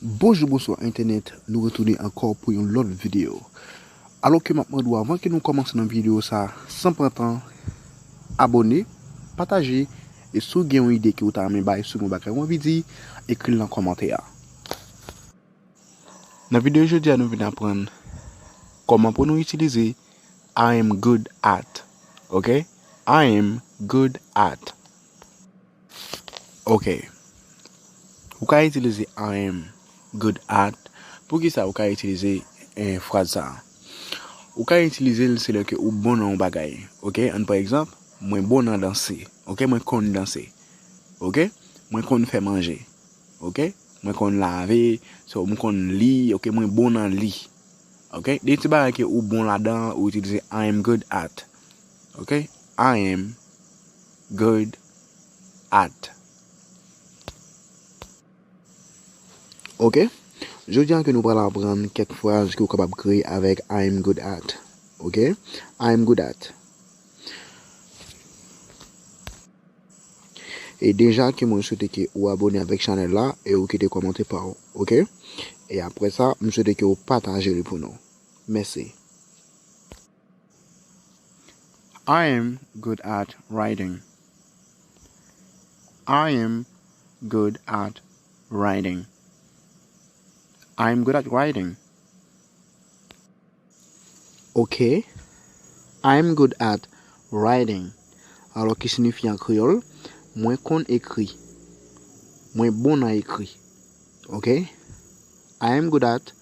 Bonjour, bonsoir Internet, nous retournons encore pour une autre vidéo. Alors que maintenant, avant que nous commencions la vidéo, ça, sans prendre temps, abonner, partager, et si vous avez une idée que vous avez aimé sur mon background vidéo, écrivez dans les commentaires. Dans la vidéo aujourd'hui, nous venons apprendre comment pour nous utiliser I am good at. Ok? I am good at. Ok. Vous pouvez utiliser I am good at. Pour qui ça, vous pouvez utiliser une phrase ça. Ou ka utiliser c'est là que ou bon en bagay. OK? Par exemple, moi bon en danser. OK? Moi kon danser. OK? Moi kon faire manger. OK? Moi kon laver, so moi kon li, OK? Moi bon en li. OK? Des petits bagay que ou bon là-dedans ou utiliser I am good at. OK? I am good at. OK? Je dis que nous allons apprendre quelques phrases que vous êtes capable de créer avec I am good at. OK? I am good at. Et déjà que moi souhaite que vous abonnez avec la chaîne là et vous quittez commenter par vous. OK? Et après ça, je souhaite que vous partagez pour nous. Merci. I am good at writing. I am good at writing. I am good at writing. OK? I am good at writing. Alors, qui signifie en créole, moi qu'on écrit. Moi bon à écrit. OK? I am good at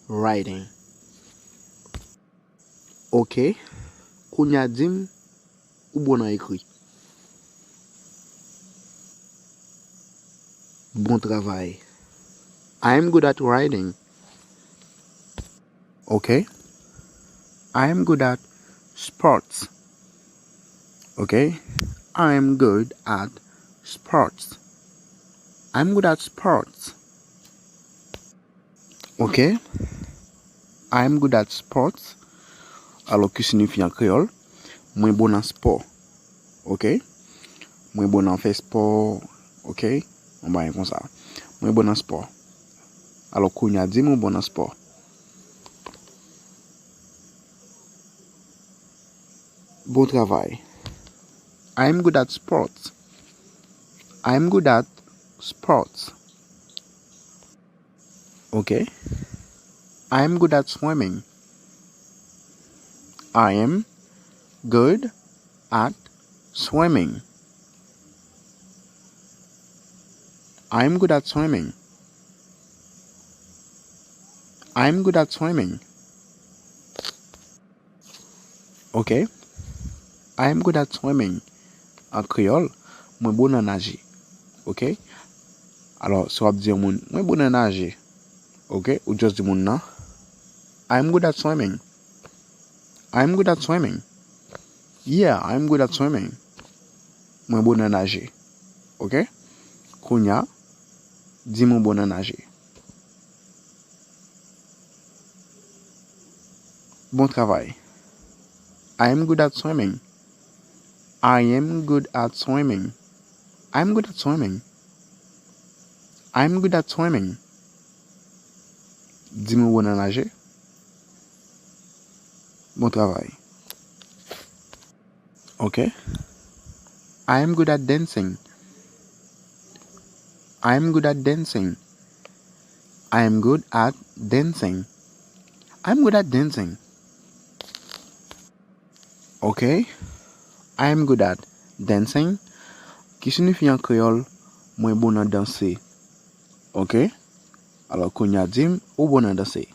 writing. OK? Kounya dim ou bon à écrit. Bon travail. I am good at writing. OK? I am good at sports. OK? I am good at sports. I'm good at sports. OK? I am good at sports. Alors, qui signifie en créole, moi bon en sport. OK? Moi bon en fait sport. OK? On va comme ça. Moi bon en sport. Alors, qu'on y a dit moi bon en sport. Bon travail. I am good at sports. I am good at sports. OK? I am good at swimming. I am good at swimming. I am good at swimming. I am good at swimming. OK? I am good at swimming. En créole, moi bon à nager. OK? Alors, si on dit moi bon à nager. OK? Ou just dis non. I am good at swimming. I am good at swimming. Yeah, I am good at swimming. Moi bon à nager. OK? Kounya, dis moi bon à nager. Bon travail. I am good at swimming. I am good at swimming. I am good at swimming. I am good at swimming. Dis moi bon à nager. Bon travail. OK? I am good at dancing. I am good at dancing. I am good at dancing. I'm good at dancing. OK? I am good at dancing. Qui signifie en créole, moi bon à danser. OK? Alors, qu'on y a dit, ou bon à danser.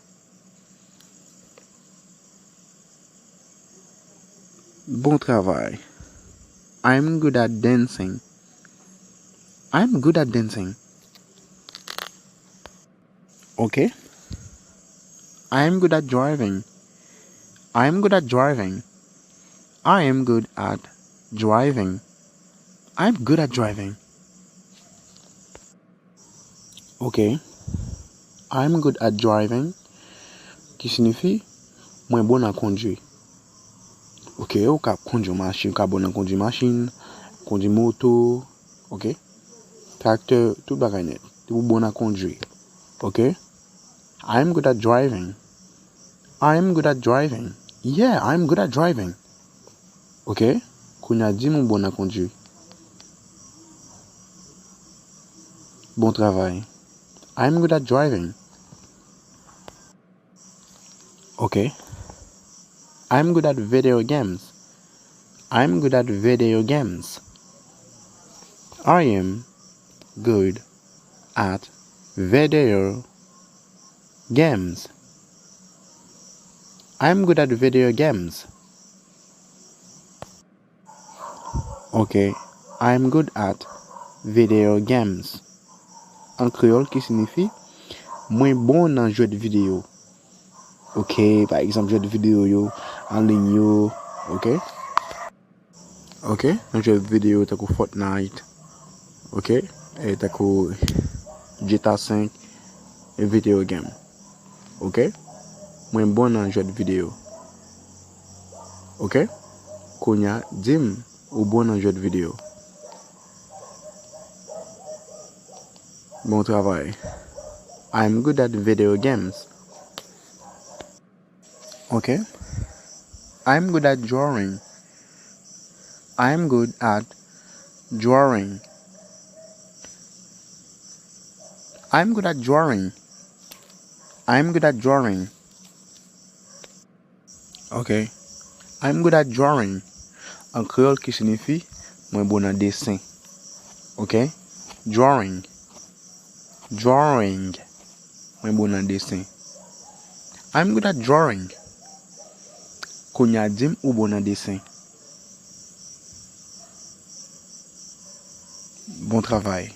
Bon travail. I'm good at dancing. I'm good at dancing. OK? I am good at driving. I am good at driving. I am good at driving. I'm good at driving. OK? I'm good at driving. Qui signifie, moi bon à conduire. OK, ou ka conduire machine, ka bon à conduire machine, conduire moto, OK? Tracteur, tout bagay net. Ou bon à conduire. Okay? I'm good at driving. I'm good at driving. Yeah, I'm good at driving. Okay? Kounya di moun bon à conduire. Bon travail. I'm good at driving. Okay? I'm good at video games. I'm good at video games. I am good at video games. I'm good at video games. Okay, I'm good at video games. En créole qui signifie moins bon dans jeu de vidéo. Ok, par exemple jeu de vidéo yo, en ligne yo, ok? Ok, un jeu de vidéo t'as Fortnite, ok? Et t'as GTA 5 et video game, ok? Moins bon dans jeu de vidéo, ok? Konya dim ou bon dans jeu de vidéo. Bon travail. I'm good at video games. Okay? I'm good at drawing. I'm good at drawing. I'm good at drawing. I'm good at drawing. Okay? I'm good at drawing. En créole qui signifie moi bon en dessin. Okay? Drawing. Drawing. Moi bon en dessin. I'm good at drawing. Konya dim ou bon en dessin. Bon travail.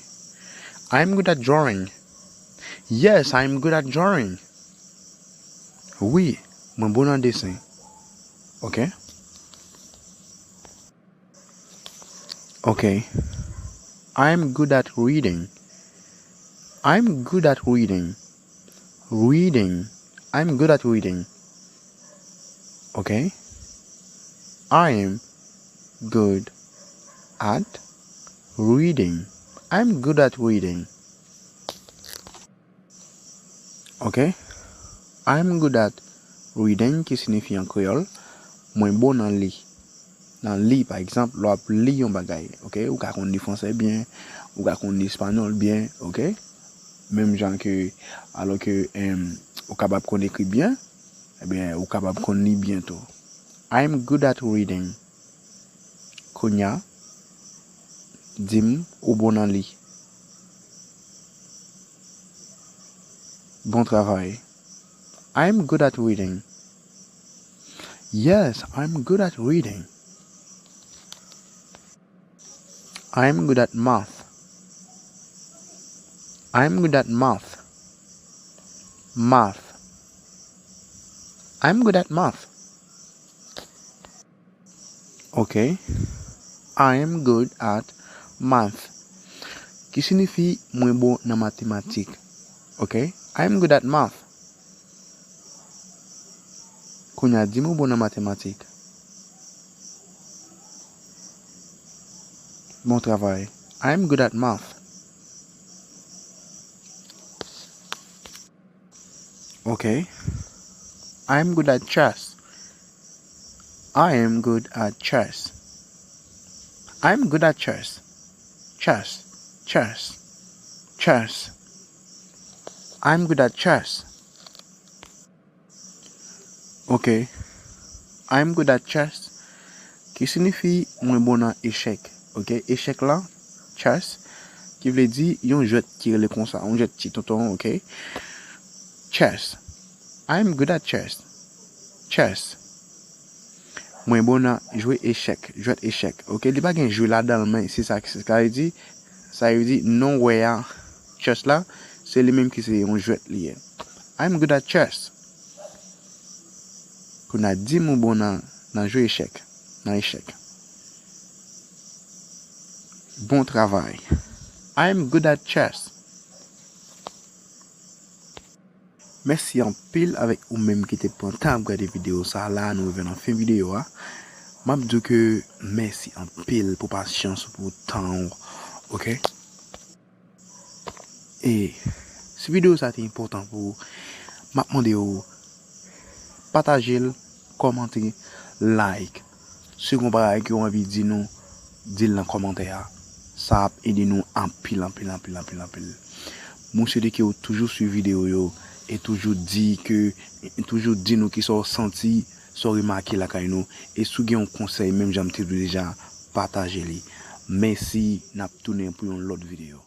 I'm good at drawing. Yes, I'm good at drawing. Oui, moi bon en dessin. Okay? Okay. I'm good at reading. I'm good at reading. Reading. I'm good at reading. Okay? I am good at reading. I'm good at reading. Okay? I'm good at reading qui signifie en créole moins bon en lit. Dans lit par exemple, l'on lit un bagay, OK? Ou ka kon li français bien, ou ka kon li espagnol bien, OK? Même genre que alors que ou capable kon écrit bien, eh bien ou capable kon li bientôt. I'm good at reading. Konya dim ou bon en lit. Bon travail. I'm good at reading. Yes, I'm good at reading. I'm good at math. I'm good at math. Math. I'm good at math. Okay. I am good at math. Qui signifie moins bon dans mathématiques. Okay. I'm good at math. Konya di mo bon dans mathématiques. Bon travail. I'm good at math. Okay. I'm good at chess. I am good at chess. I'm good at chess. Chess. Chess. Chess. I'm good at chess. Okay. I'm good at chess. Qui signifie moins bon dans échec. Ok, échec là, chess, qui veut dire yon jeu qui est comme ça, on jeu petit tonton, ok. Chess. I'm good at chess. Chess. Moi bon à jouer échec, jouer échec. Ok, il pas gain jouer là dans main, c'est ça veut dire. Ça veut dire non ouais, chess là, c'est les mêmes qui c'est on jeu lié. I'm good at chess. Qu'on a dit mon bon dans jouer échec, dans échec. Bon travail. I'm good at chess. Merci en pile avec ou même qui te prend temps à regarder vidéo ça là nous revenons en fin vidéo hein. M'a dit que merci en pile pour patience pour temps. OK? Et Si vidéo ça est important pour vous, m'a demandé vous partager, commenter, like. Second bagage que on envie de dire nous, dire dans commentaire. Ça aide nous en pile. Monsieur de qui toujours suivi vidéo yo et toujours dit nous qui sont senti, sont remarqué la kay nous et sou gen un conseil même j'aime déjà partager li. Merci, n'a tourné pour une autre vidéo.